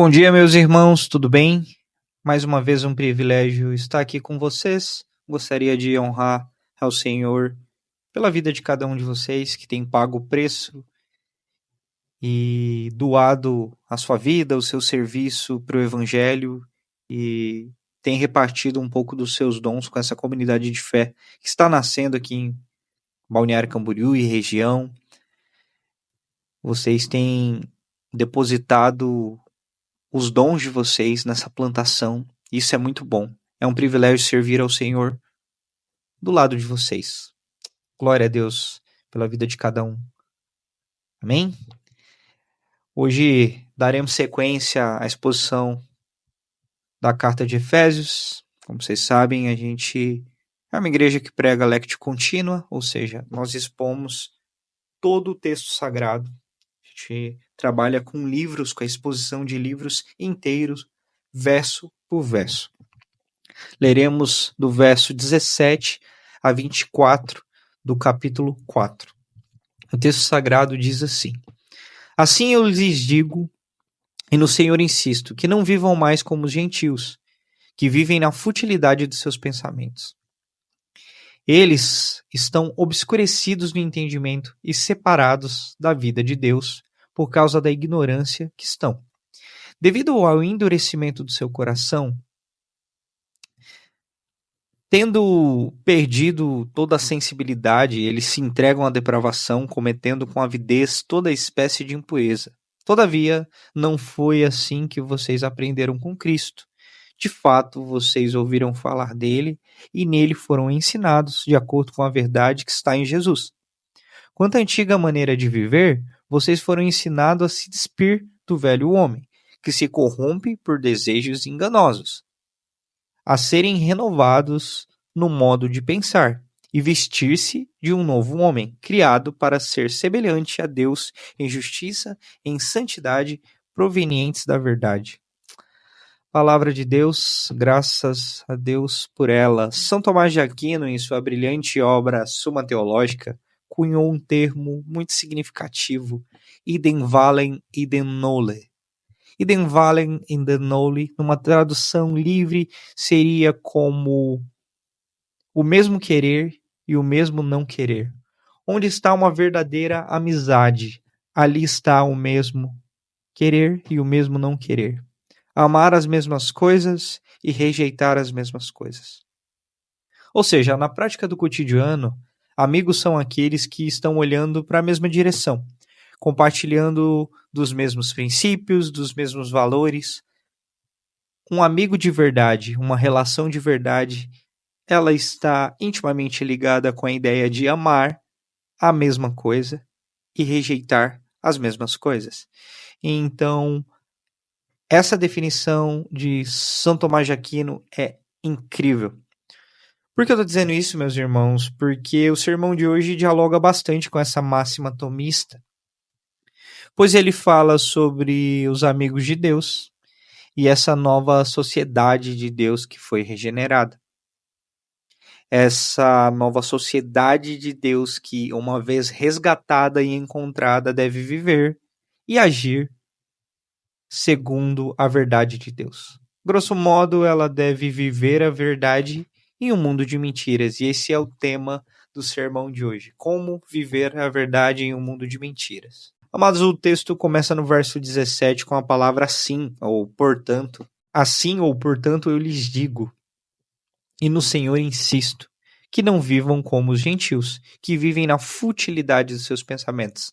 Bom dia, meus irmãos, tudo bem? Mais uma vez um privilégio estar aqui com vocês. Gostaria de honrar ao Senhor pela vida de cada um de vocês que tem pago o preço e doado a sua vida, o seu serviço para o Evangelho e tem repartido um pouco dos seus dons com essa comunidade de fé que está nascendo aqui em Balneário Camboriú e região. Vocês têm depositado os dons de vocês nessa plantação. Isso é muito bom. É um privilégio servir ao Senhor do lado de vocês. Glória a Deus pela vida de cada um. Amém? Hoje daremos sequência à exposição da carta de Efésios. Como vocês sabem, a gente é uma igreja que prega lectio contínua, ou seja, nós expomos todo o texto sagrado. A gente trabalha com livros, com a exposição de livros inteiros, verso por verso. Leremos do verso 17 a 24 do capítulo 4. O texto sagrado diz assim: Assim eu lhes digo, e no Senhor insisto, que não vivam mais como os gentios, que vivem na futilidade de seus pensamentos. Eles estão obscurecidos no entendimento e separados da vida de Deus por causa da ignorância que estão. Devido ao endurecimento do seu coração, tendo perdido toda a sensibilidade, eles se entregam à depravação, cometendo com avidez toda espécie de impureza. Todavia, não foi assim que vocês aprenderam com Cristo. De fato, vocês ouviram falar dele e nele foram ensinados de acordo com a verdade que está em Jesus. Quanto à antiga maneira de viver, vocês foram ensinados a se despir do velho homem, que se corrompe por desejos enganosos, a serem renovados no modo de pensar e vestir-se de um novo homem, criado para ser semelhante a Deus em justiça e em santidade provenientes da verdade. Palavra de Deus, graças a Deus por ela. São Tomás de Aquino, em sua brilhante obra Suma Teológica, cunhou um termo muito significativo, idem valem, idem nole. Idem valem, idem nole, numa tradução livre, seria como o mesmo querer e o mesmo não querer. Onde está uma verdadeira amizade, ali está o mesmo querer e o mesmo não querer. Amar as mesmas coisas e rejeitar as mesmas coisas. Ou seja, na prática do cotidiano, amigos são aqueles que estão olhando para a mesma direção, compartilhando dos mesmos princípios, dos mesmos valores. Um amigo de verdade, uma relação de verdade, ela está intimamente ligada com a ideia de amar a mesma coisa e rejeitar as mesmas coisas. Então, essa definição de São Tomás de Aquino é incrível. Por que eu estou dizendo isso, meus irmãos? Porque o sermão de hoje dialoga bastante com essa máxima tomista, pois ele fala sobre os amigos de Deus e essa nova sociedade de Deus que foi regenerada. Essa nova sociedade de Deus que, uma vez resgatada e encontrada, deve viver e agir segundo a verdade de Deus. Grosso modo, ela deve viver a verdade em um mundo de mentiras. E esse é o tema do sermão de hoje. Como viver a verdade em um mundo de mentiras. Amados, o texto começa no verso 17 com a palavra assim, ou portanto. Assim ou portanto eu lhes digo, e no Senhor insisto, que não vivam como os gentios, que vivem na futilidade dos seus pensamentos.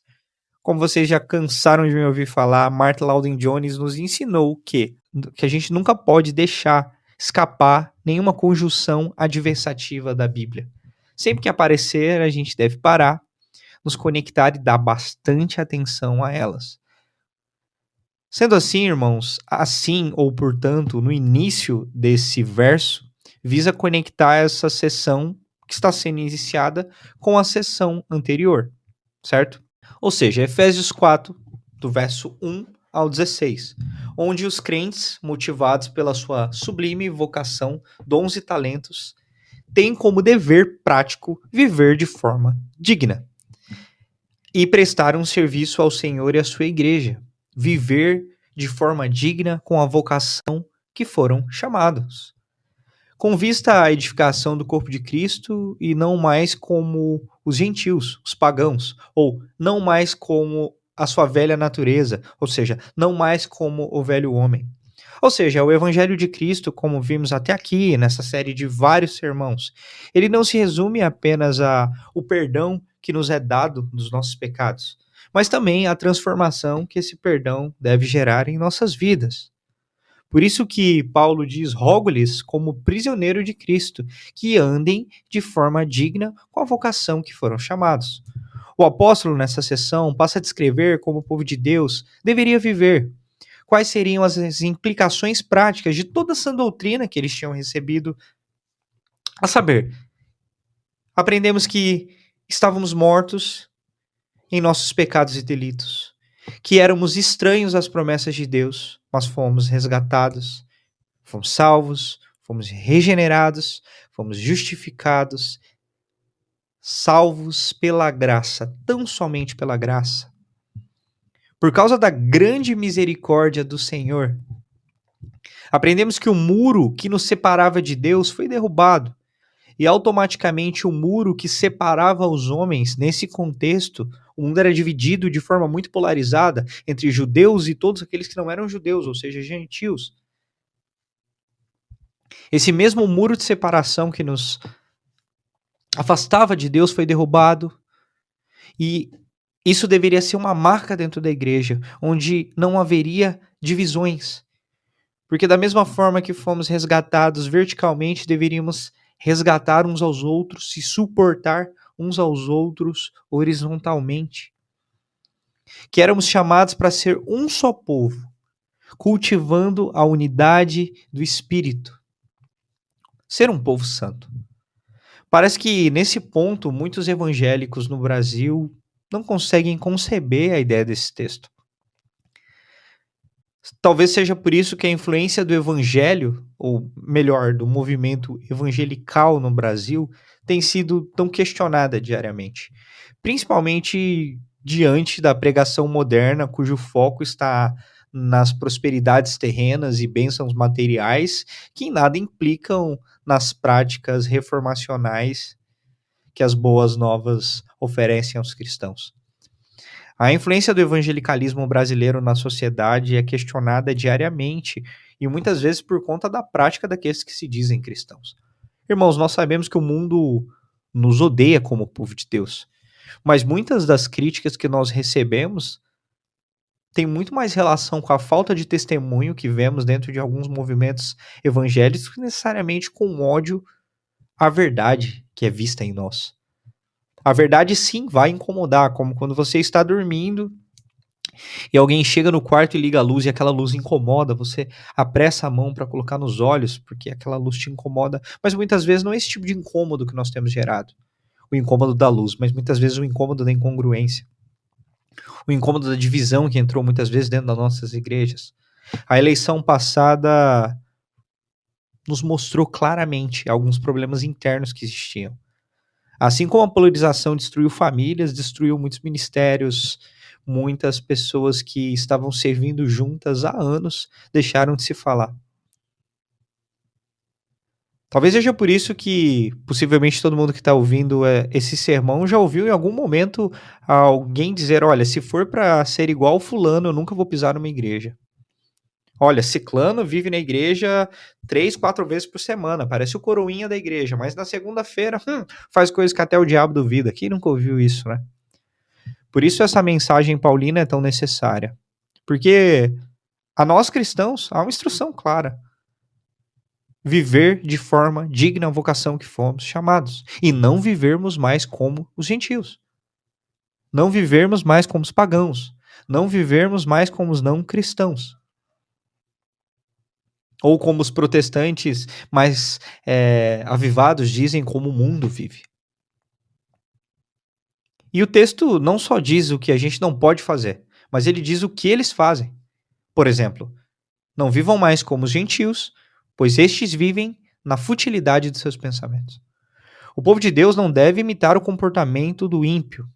Como vocês já cansaram de me ouvir falar, Martin Lloyd-Jones nos ensinou que a gente nunca pode deixar escapar nenhuma conjunção adversativa da Bíblia. Sempre que aparecer, a gente deve parar, nos conectar e dar bastante atenção a elas. Sendo assim, irmãos, assim ou portanto, no início desse verso, visa conectar essa sessão que está sendo iniciada com a sessão anterior, certo? Ou seja, Efésios 4, do verso 1 ao 16, onde os crentes, motivados pela sua sublime vocação, dons e talentos, têm como dever prático viver de forma digna e prestar um serviço ao Senhor e à sua igreja, viver de forma digna com a vocação que foram chamados, com vista à edificação do corpo de Cristo e não mais como os gentios, os pagãos, ou não mais como a sua velha natureza, ou seja, não mais como o velho homem. Ou seja, o Evangelho de Cristo, como vimos até aqui nessa série de vários sermãos, ele não se resume apenas ao perdão que nos é dado dos nossos pecados, mas também a transformação que esse perdão deve gerar em nossas vidas. Por isso que Paulo diz: rogo-lhes, como prisioneiro de Cristo, que andem de forma digna com a vocação que foram chamados. O apóstolo, nessa sessão, passa a descrever como o povo de Deus deveria viver, quais seriam as implicações práticas de toda essa doutrina que eles tinham recebido. A saber, aprendemos que estávamos mortos em nossos pecados e delitos, que éramos estranhos às promessas de Deus, mas fomos resgatados, fomos salvos, fomos regenerados, fomos justificados, salvos pela graça, tão somente pela graça. Por causa da grande misericórdia do Senhor, aprendemos que o muro que nos separava de Deus foi derrubado, e automaticamente o muro que separava os homens, nesse contexto, o mundo era dividido de forma muito polarizada entre judeus e todos aqueles que não eram judeus, ou seja, gentios. Esse mesmo muro de separação que nos afastava de Deus foi derrubado, e isso deveria ser uma marca dentro da igreja, onde não haveria divisões. Porque da mesma forma que fomos resgatados verticalmente, deveríamos resgatar uns aos outros e suportar uns aos outros horizontalmente. Que éramos chamados para ser um só povo, cultivando a unidade do Espírito. Ser um povo santo. Parece que nesse ponto muitos evangélicos no Brasil não conseguem conceber a ideia desse texto. Talvez seja por isso que a influência do evangelho, ou melhor, do movimento evangelical no Brasil, tem sido tão questionada diariamente. Principalmente diante da pregação moderna, cujo foco está nas prosperidades terrenas e bênçãos materiais, que em nada implicam nas práticas reformacionais que as boas novas oferecem aos cristãos. A influência do evangelicalismo brasileiro na sociedade é questionada diariamente e muitas vezes por conta da prática daqueles que se dizem cristãos. Irmãos, nós sabemos que o mundo nos odeia como povo de Deus, mas muitas das críticas que nós recebemos têm muito mais relação com a falta de testemunho que vemos dentro de alguns movimentos evangélicos que necessariamente com o ódio à verdade que é vista em nós. A verdade sim vai incomodar, como quando você está dormindo e alguém chega no quarto e liga a luz e aquela luz incomoda, você apressa a mão para colocar nos olhos porque aquela luz te incomoda, mas muitas vezes não é esse tipo de incômodo que nós temos gerado, o incômodo da luz, mas muitas vezes o incômodo da incongruência, o incômodo da divisão que entrou muitas vezes dentro das nossas igrejas. A eleição passada nos mostrou claramente alguns problemas internos que existiam. Assim como a polarização destruiu famílias, destruiu muitos ministérios, muitas pessoas que estavam servindo juntas há anos deixaram de se falar. Talvez seja por isso que, possivelmente, todo mundo que está ouvindo esse sermão já ouviu em algum momento alguém dizer: olha, se for para ser igual fulano, eu nunca vou pisar numa igreja. Olha, ciclano vive na igreja 3, 4 vezes por semana, parece o coroinha da igreja, mas na segunda-feira faz coisas que até o diabo duvida. Quem nunca ouviu isso, né? Por isso essa mensagem paulina é tão necessária. Porque a nós cristãos há uma instrução clara. Viver de forma digna à vocação que fomos chamados. E não vivermos mais como os gentios. Não vivermos mais como os pagãos. Não vivermos mais como os não cristãos. Ou como os protestantes mais avivados dizem, como o mundo vive. E o texto não só diz o que a gente não pode fazer, mas ele diz o que eles fazem. Por exemplo, não vivam mais como os gentios, pois estes vivem na futilidade de seus pensamentos. O povo de Deus não deve imitar o comportamento do ímpio,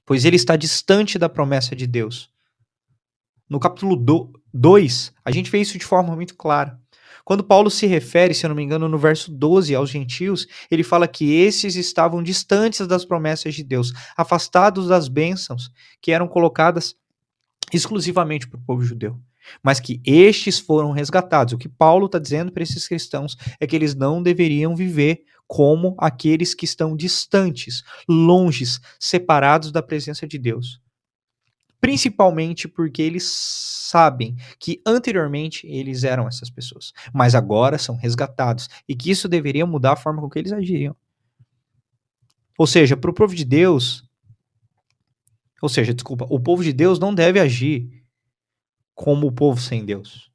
pois ele está distante da promessa de Deus. no capítulo 2, a gente vê isso de forma muito clara. Quando Paulo se refere, se eu não me engano, no verso 12 aos gentios, ele fala que esses estavam distantes das promessas de Deus, afastados das bênçãos que eram colocadas exclusivamente para o povo judeu, mas que estes foram resgatados. O que Paulo está dizendo para esses cristãos é que eles não deveriam viver como aqueles que estão distantes, longes, separados da presença de Deus. Principalmente porque eles sabem que anteriormente eles eram essas pessoas, mas agora são resgatados e que isso deveria mudar a forma com que eles agiriam. Ou seja, para o povo de Deus, o povo de Deus não deve agir como o povo sem Deus.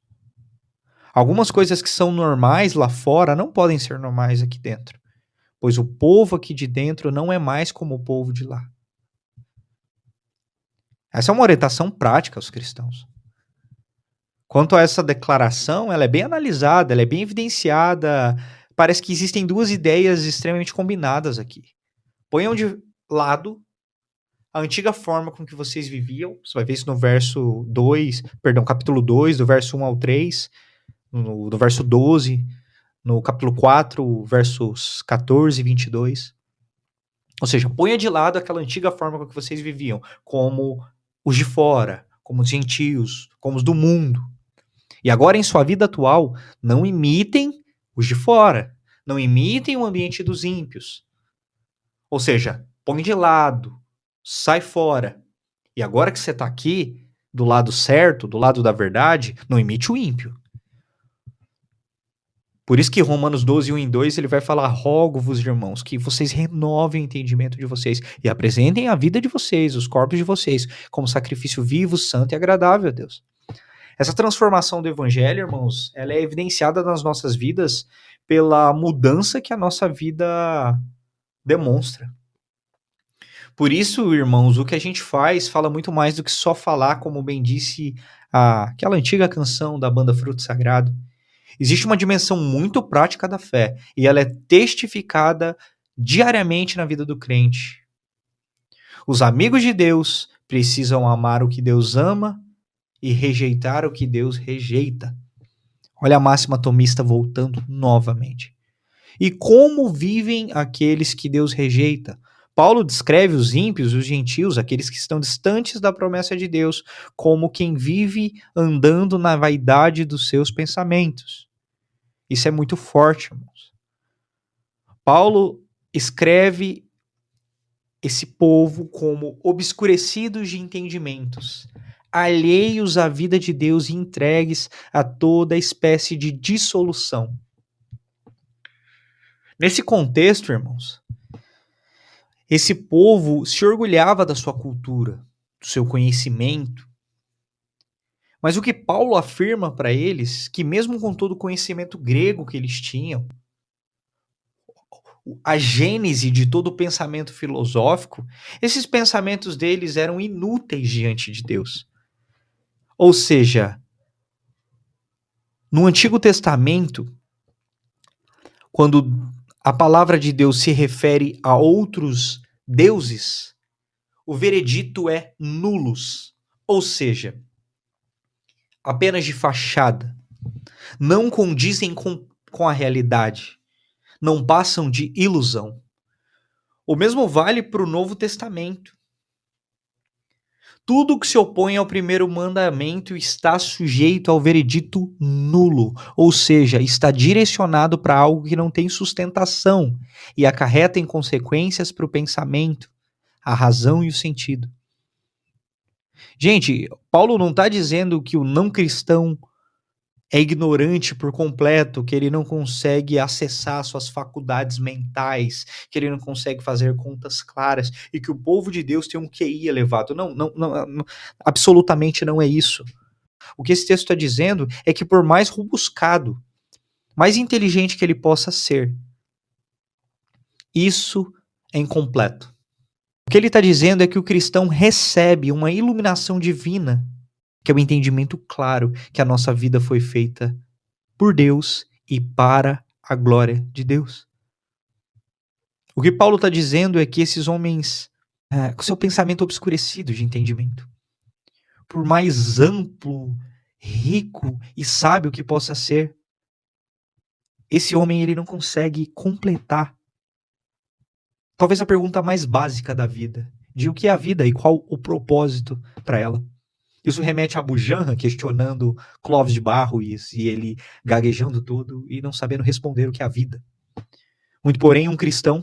Algumas coisas que são normais lá fora não podem ser normais aqui dentro, pois o povo aqui de dentro não é mais como o povo de lá. Essa é uma orientação prática aos cristãos. Quanto a essa declaração, ela é bem analisada, ela é bem evidenciada. Parece que existem duas ideias extremamente combinadas aqui. Ponham de lado a antiga forma com que vocês viviam. Você vai ver isso no verso 2, capítulo 2, do verso 1 ao 3, do verso 12, no capítulo 4, versos 14 e 22. Ou seja, ponha de lado aquela antiga forma com que vocês viviam, como os de fora, como os gentios, como os do mundo. E agora, em sua vida atual, não imitem os de fora. Não imitem o ambiente dos ímpios. Ou seja, põe de lado, sai fora. E agora que você está aqui, do lado certo, do lado da verdade, não imite o ímpio. Por isso que Romanos 12, 1 e 2, ele vai falar: rogo-vos, irmãos, que vocês renovem o entendimento de vocês e apresentem a vida de vocês, os corpos de vocês, como sacrifício vivo, santo e agradável a Deus. Essa transformação do evangelho, irmãos, ela é evidenciada nas nossas vidas pela mudança que a nossa vida demonstra. Por isso, irmãos, o que a gente faz fala muito mais do que só falar, como bem disse aquela antiga canção da banda Fruto Sagrado. Existe uma dimensão muito prática da fé e ela é testificada diariamente na vida do crente. Os amigos de Deus precisam amar o que Deus ama e rejeitar o que Deus rejeita. Olha a máxima tomista voltando novamente. E como vivem aqueles que Deus rejeita? Paulo descreve os ímpios, os gentios, aqueles que estão distantes da promessa de Deus, como quem vive andando na vaidade dos seus pensamentos. Isso é muito forte, irmãos. Paulo escreve esse povo como obscurecidos de entendimentos, alheios à vida de Deus e entregues a toda espécie de dissolução. Nesse contexto, irmãos, esse povo se orgulhava da sua cultura, do seu conhecimento. Mas o que Paulo afirma para eles, que mesmo com todo o conhecimento grego que eles tinham, a gênese de todo o pensamento filosófico, esses pensamentos deles eram inúteis diante de Deus. Ou seja, no Antigo Testamento, quando a palavra de Deus se refere a outros deuses, o veredito é nulos, ou seja, apenas de fachada, não condizem com a realidade, não passam de ilusão. O mesmo vale para o Novo Testamento. Tudo que se opõe ao primeiro mandamento está sujeito ao veredito nulo, ou seja, está direcionado para algo que não tem sustentação e acarreta em consequências para o pensamento, a razão e o sentido. Gente, Paulo não está dizendo que o não cristão é ignorante por completo, que ele não consegue acessar suas faculdades mentais, que ele não consegue fazer contas claras e que o povo de Deus tem um QI elevado. Não, absolutamente não é isso. O que esse texto está dizendo é que por mais rebuscado, mais inteligente que ele possa ser, isso é incompleto. O que ele está dizendo é que o cristão recebe uma iluminação divina, que é o entendimento claro que a nossa vida foi feita por Deus e para a glória de Deus. O que Paulo está dizendo é que esses homens, com seu pensamento obscurecido de entendimento, por mais amplo, rico e sábio que possa ser, esse homem ele não consegue completar talvez a pergunta mais básica da vida, de o que é a vida e qual o propósito para ela. Isso remete a Bujanra questionando Clóvis de Barros e ele gaguejando tudo e não sabendo responder o que é a vida. Muito porém, um cristão,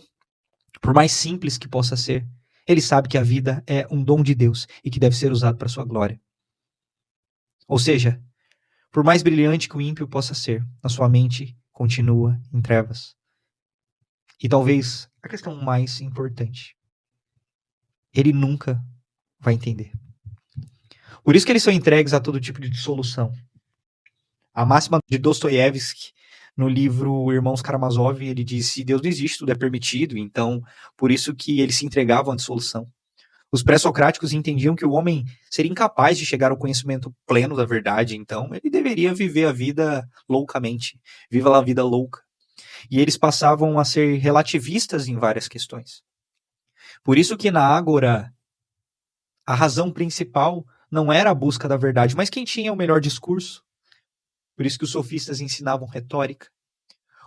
por mais simples que possa ser, ele sabe que a vida é um dom de Deus e que deve ser usado para sua glória. Ou seja, por mais brilhante que o ímpio possa ser, a sua mente continua em trevas. E talvez a questão mais importante, ele nunca vai entender. Por isso que eles são entregues a todo tipo de dissolução. A máxima de Dostoiévski, no livro Irmãos Karamazov, ele diz: se Deus não existe, tudo é permitido. Então, por isso que eles se entregavam à dissolução. Os pré-socráticos entendiam que o homem seria incapaz de chegar ao conhecimento pleno da verdade, então ele deveria viver a vida loucamente. Viva a vida louca. E eles passavam a ser relativistas em várias questões. Por isso que na Ágora, a razão principal não era a busca da verdade, mas quem tinha o melhor discurso. Por isso que os sofistas ensinavam retórica.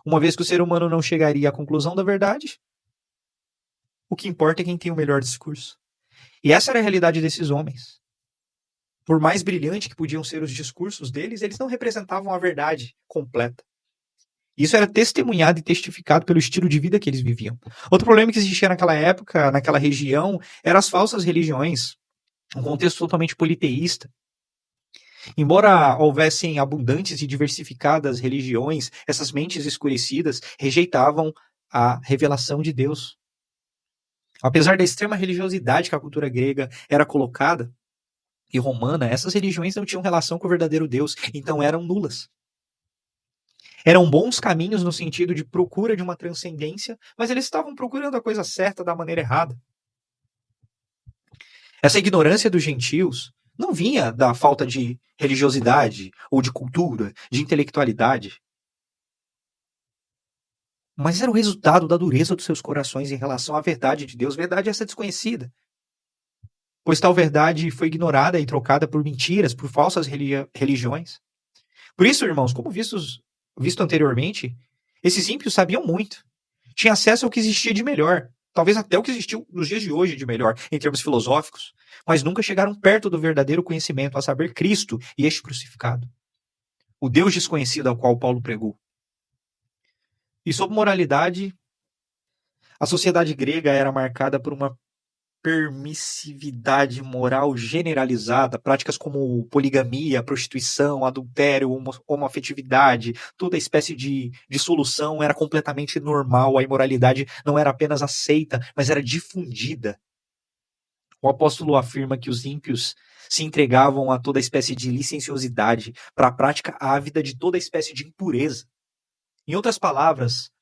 Uma vez que o ser humano não chegaria à conclusão da verdade, o que importa é quem tem o melhor discurso. E essa era a realidade desses homens. Por mais brilhante que podiam ser os discursos deles, eles não representavam a verdade completa. Isso era testemunhado e testificado pelo estilo de vida que eles viviam. Outro problema que existia naquela época, naquela região, eram as falsas religiões. Um contexto totalmente politeísta. Embora houvessem abundantes e diversificadas religiões, essas mentes escurecidas rejeitavam a revelação de Deus. Apesar da extrema religiosidade que a cultura grega era colocada e romana, essas religiões não tinham relação com o verdadeiro Deus, então eram nulas. Eram bons caminhos no sentido de procura de uma transcendência, mas eles estavam procurando a coisa certa da maneira errada. Essa ignorância dos gentios não vinha da falta de religiosidade ou de cultura, de intelectualidade, mas era o resultado da dureza dos seus corações em relação à verdade de Deus, verdade essa desconhecida. Pois tal verdade foi ignorada e trocada por mentiras, por falsas religiões. Por isso, irmãos, como visto anteriormente, esses ímpios sabiam muito. Tinham acesso ao que existia de melhor. Talvez até o que existiu nos dias de hoje de melhor, em termos filosóficos. Mas nunca chegaram perto do verdadeiro conhecimento, a saber, Cristo e este crucificado. O Deus desconhecido ao qual Paulo pregou. E sobre moralidade, a sociedade grega era marcada por uma permissividade moral generalizada, práticas como poligamia, prostituição, adultério, homoafetividade, toda espécie de dissolução era completamente normal, a imoralidade não era apenas aceita, mas era difundida. O apóstolo afirma que os ímpios se entregavam a toda espécie de licenciosidade, para a prática ávida de toda espécie de impureza. Em outras palavras,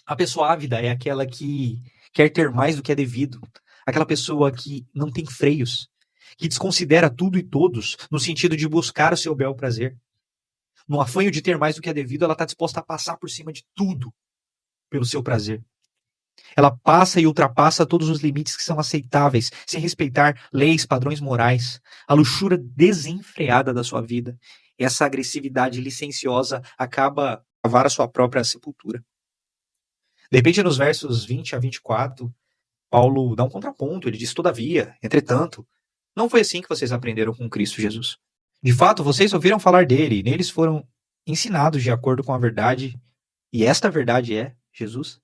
a pessoa ávida é aquela que quer ter mais do que é devido, aquela pessoa que não tem freios, que desconsidera tudo e todos no sentido de buscar o seu bel prazer. No afanho de ter mais do que é devido, ela está disposta a passar por cima de tudo pelo seu prazer. Ela passa e ultrapassa todos os limites que são aceitáveis, sem respeitar leis, padrões morais, a luxúria desenfreada da sua vida. Essa agressividade licenciosa acaba a cavar a sua própria sepultura. De repente, nos versos 20 a 24, Paulo dá um contraponto, ele diz: todavia, entretanto, não foi assim que vocês aprenderam com Cristo Jesus. De fato, vocês ouviram falar dele, e neles foram ensinados de acordo com a verdade, e esta verdade é Jesus.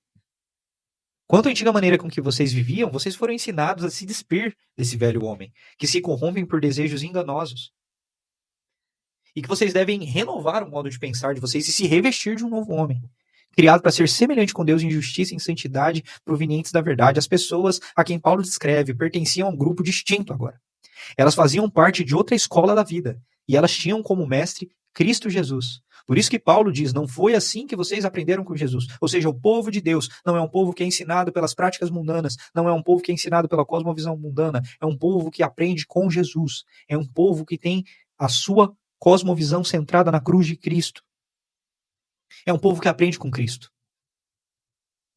Quanto à antiga maneira com que vocês viviam, vocês foram ensinados a se despir desse velho homem, que se corrompem por desejos enganosos. E que vocês devem renovar o modo de pensar de vocês e se revestir de um novo homem, criado para ser semelhante com Deus em justiça e em santidade provenientes da verdade. As pessoas a quem Paulo descreve pertenciam a um grupo distinto agora. Elas faziam parte de outra escola da vida, e elas tinham como mestre Cristo Jesus. Por isso que Paulo diz: não foi assim que vocês aprenderam com Jesus. Ou seja, o povo de Deus não é um povo que é ensinado pelas práticas mundanas, não é um povo que é ensinado pela cosmovisão mundana, é um povo que aprende com Jesus, é um povo que tem a sua cosmovisão centrada na cruz de Cristo. É um povo que aprende com Cristo.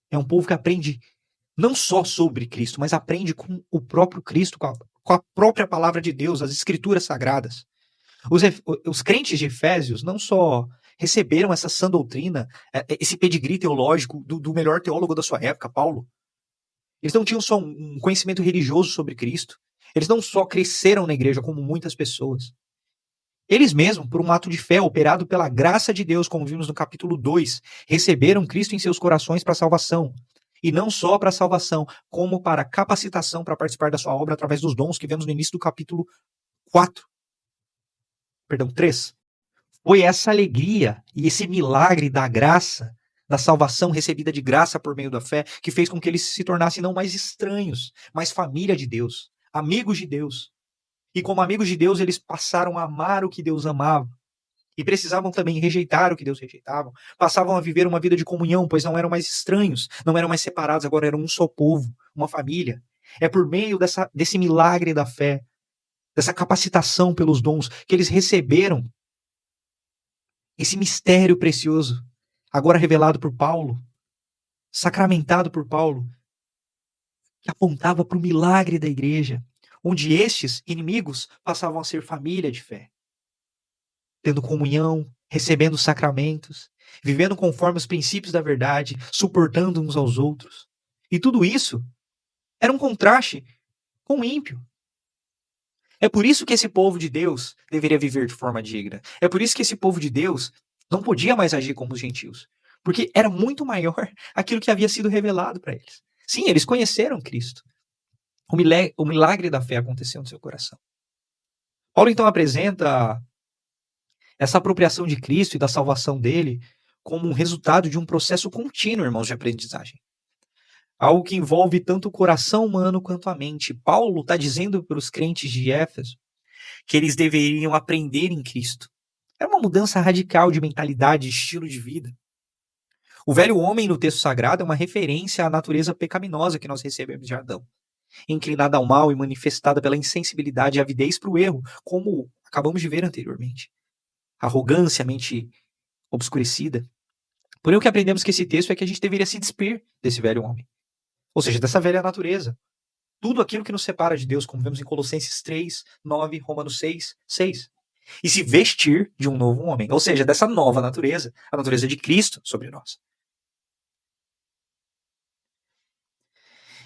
É um povo que aprende não só sobre Cristo, mas aprende com o próprio Cristo, com com a própria palavra de Deus, as escrituras sagradas. Os crentes de Efésios não só receberam essa sã doutrina, esse pedigree teológico do melhor teólogo da sua época, Paulo. Eles não tinham só um conhecimento religioso sobre Cristo. Eles não só cresceram na igreja como muitas pessoas. Eles mesmos, por um ato de fé operado pela graça de Deus, como vimos no capítulo 2, receberam Cristo em seus corações para a salvação. E não só para a salvação, como para a capacitação para participar da sua obra através dos dons que vemos no início do capítulo 3. Foi essa alegria e esse milagre da graça, da salvação recebida de graça por meio da fé, que fez com que eles se tornassem não mais estranhos, mas família de Deus, amigos de Deus. E como amigos de Deus, eles passaram a amar o que Deus amava. E precisavam também rejeitar o que Deus rejeitava. Passavam a viver uma vida de comunhão, pois não eram mais estranhos, não eram mais separados, agora eram um só povo, uma família. É por meio desse milagre da fé, dessa capacitação pelos dons, que eles receberam esse mistério precioso, agora revelado por Paulo, sacramentado por Paulo, que apontava para o milagre da igreja, onde estes inimigos passavam a ser família de fé, tendo comunhão, recebendo os sacramentos, vivendo conforme os princípios da verdade, suportando uns aos outros. E tudo isso era um contraste com o ímpio. É por isso que esse povo de Deus deveria viver de forma digna. É por isso que esse povo de Deus não podia mais agir como os gentios. Porque era muito maior aquilo que havia sido revelado para eles. Sim, eles conheceram Cristo. O milagre da fé aconteceu no seu coração. Paulo então apresenta essa apropriação de Cristo e da salvação dele como um resultado de um processo contínuo, irmãos, de aprendizagem. Algo que envolve tanto o coração humano quanto a mente. Paulo está dizendo para os crentes de Éfeso que eles deveriam aprender em Cristo. É uma mudança radical de mentalidade, de estilo de vida. O velho homem no texto sagrado é uma referência à natureza pecaminosa que nós recebemos de Adão, inclinada ao mal e manifestada pela insensibilidade e avidez para o erro, como acabamos de ver anteriormente. Arrogância, mente obscurecida. Porém, o que aprendemos com esse texto é que a gente deveria se despir desse velho homem, ou seja, dessa velha natureza. Tudo aquilo que nos separa de Deus, como vemos em Colossenses 3, 9, Romanos 6, 6. E se vestir de um novo homem, ou seja, dessa nova natureza, a natureza de Cristo sobre nós.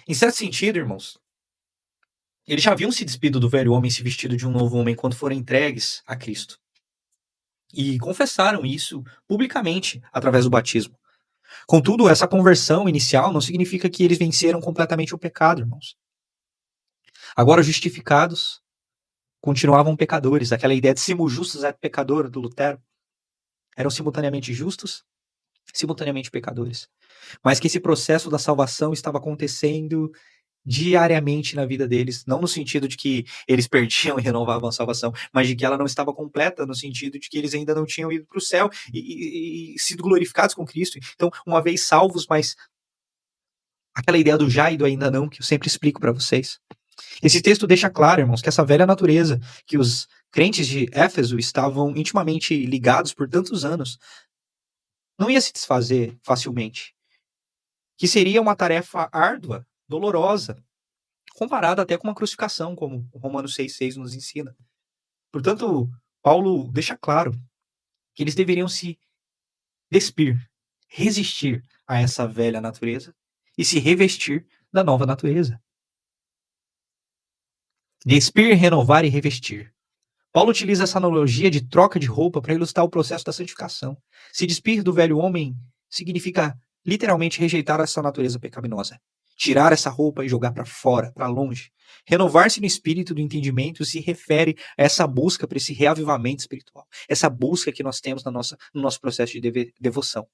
Em certo sentido, irmãos, eles já haviam se despido do velho homem e se vestido de um novo homem quando foram entregues a Cristo. E confessaram isso publicamente através do batismo. Contudo, essa conversão inicial não significa que eles venceram completamente o pecado, irmãos. Agora justificados, continuavam pecadores. Aquela ideia de simul justus et pecador do Lutero. Eram simultaneamente justos, simultaneamente pecadores. Mas que esse processo da salvação estava acontecendo diariamente na vida deles, não no sentido de que eles perdiam e renovavam a salvação, mas de que ela não estava completa, no sentido de que eles ainda não tinham ido para o céu e sido glorificados com Cristo. Então, uma vez salvos, mas aquela ideia do já e do ainda não, que eu sempre explico para vocês. Esse texto deixa claro, irmãos, que essa velha natureza que os crentes de Éfeso estavam intimamente ligados por tantos anos não ia se desfazer facilmente. Que seria uma tarefa árdua, dolorosa, comparada até com uma crucificação, como o Romanos 6,6 nos ensina. Portanto, Paulo deixa claro que eles deveriam se despir, resistir a essa velha natureza e se revestir da nova natureza. Despir, renovar e revestir. Paulo utiliza essa analogia de troca de roupa para ilustrar o processo da santificação. Se despir do velho homem significa literalmente rejeitar essa natureza pecaminosa. Tirar essa roupa e jogar para fora, para longe. Renovar-se no espírito do entendimento se refere a essa busca para esse reavivamento espiritual. Essa busca que nós temos no nosso processo de devoção.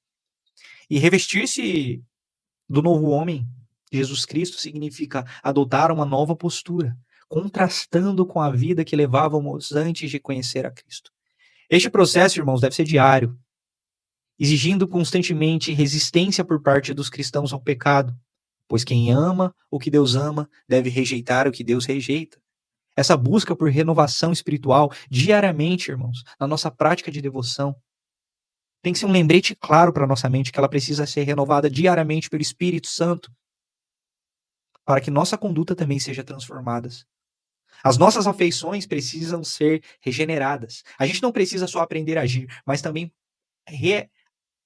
E revestir-se do novo homem, Jesus Cristo, significa adotar uma nova postura, contrastando com a vida que levávamos antes de conhecer a Cristo. Este processo, irmãos, deve ser diário, exigindo constantemente resistência por parte dos cristãos ao pecado, pois quem ama o que Deus ama deve rejeitar o que Deus rejeita. Essa busca por renovação espiritual diariamente, irmãos, na nossa prática de devoção, tem que ser um lembrete claro para a nossa mente que ela precisa ser renovada diariamente pelo Espírito Santo, para que nossa conduta também seja transformada. As nossas afeições precisam ser regeneradas. A gente não precisa só aprender a agir, mas também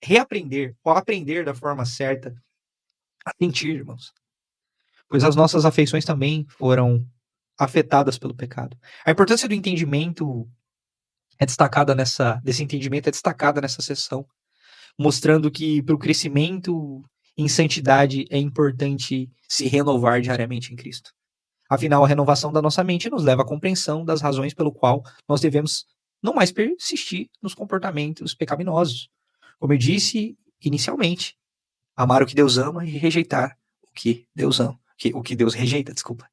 reaprender ou aprender da forma certa a sentir, irmãos. Pois as nossas afeições também foram afetadas pelo pecado. A importância do entendimento desse entendimento é destacada nessa sessão, mostrando que para o crescimento em santidade é importante se renovar diariamente em Cristo. Afinal, a renovação da nossa mente nos leva à compreensão das razões pelo qual nós devemos não mais persistir nos comportamentos pecaminosos. Como eu disse inicialmente, amar o que Deus ama e rejeitar o que Deus ama, o que Deus rejeita, desculpa.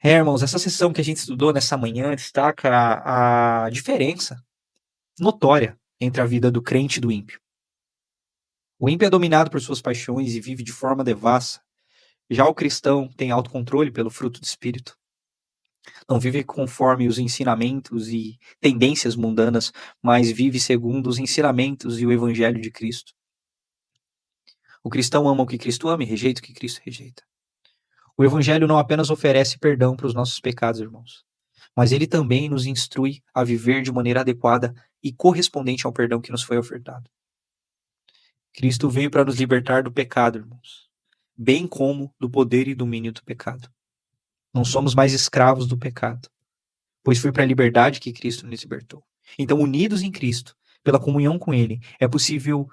Irmãos, essa sessão que a gente estudou nessa manhã destaca a diferença notória entre a vida do crente e do ímpio. O ímpio é dominado por suas paixões e vive de forma devassa. Já o cristão tem autocontrole pelo fruto do Espírito. Não vive conforme os ensinamentos e tendências mundanas, mas vive segundo os ensinamentos e o evangelho de Cristo. O cristão ama o que Cristo ama e rejeita o que Cristo rejeita. O evangelho não apenas oferece perdão para os nossos pecados, irmãos, mas ele também nos instrui a viver de maneira adequada e correspondente ao perdão que nos foi ofertado. Cristo veio para nos libertar do pecado, irmãos, bem como do poder e domínio do pecado. Não somos mais escravos do pecado, pois foi para a liberdade que Cristo nos libertou. Então, unidos em Cristo, pela comunhão com Ele, é possível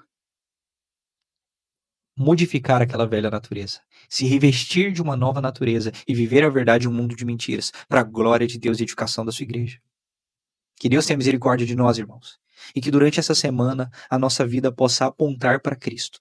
modificar aquela velha natureza, se revestir de uma nova natureza e viver a verdade em um mundo de mentiras, para a glória de Deus e edificação da sua igreja. Que Deus tenha misericórdia de nós, irmãos, e que durante essa semana a nossa vida possa apontar para Cristo,